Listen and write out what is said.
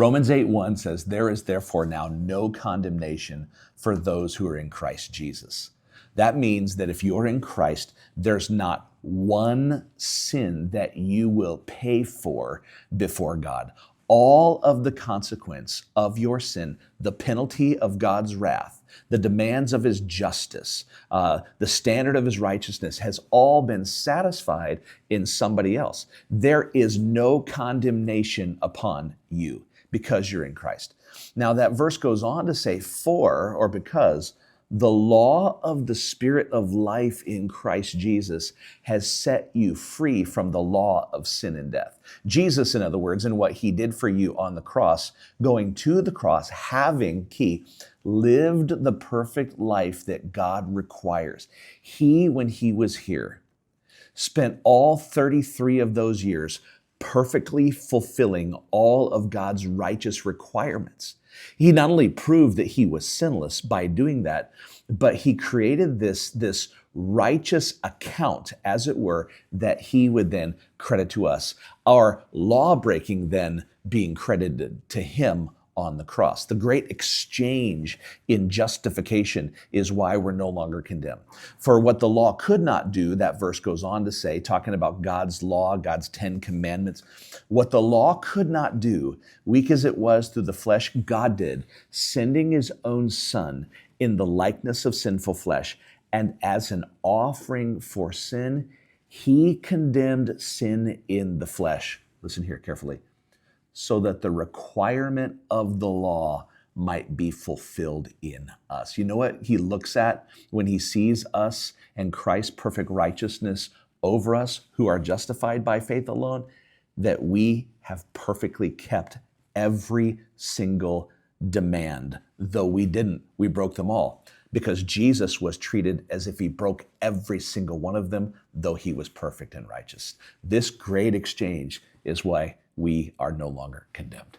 Romans 8:1 says, "There is therefore now no condemnation for those who are in Christ Jesus." That means that if you're in Christ, there's not one sin that you will pay for before God. All of the consequence of your sin, the penalty of God's wrath, the demands of his justice, the standard of his righteousness has all been satisfied in somebody else. There is no condemnation upon you because you're in Christ. Now that verse goes on to say, for or because the law of the Spirit of life in Christ Jesus has set you free from the law of sin and death. Jesus, in other words, and what he did for you on the cross, going to the cross, having, lived the perfect life that God requires. He, when he was here, spent all 33 of those years perfectly fulfilling all of God's righteous requirements. He not only proved that he was sinless by doing that, but he created this righteous account, as it were, that he would then credit to us. Our law breaking then being credited to him on the cross. The great exchange in justification is why we're no longer condemned. For what the law could not do, that verse goes on to say, talking about God's law, God's 10 commandments, what the law could not do, weak as it was through the flesh, God did, sending his own Son in the likeness of sinful flesh. And as an offering for sin, he condemned sin in the flesh. Listen here carefully. So that the requirement of the law might be fulfilled in us. You know what he looks at when he sees us and Christ's perfect righteousness over us who are justified by faith alone? That we have perfectly kept every single demand, though we didn't. We broke them all because Jesus was treated as if he broke every single one of them, though he was perfect and righteous. This great exchange is why we are no longer condemned.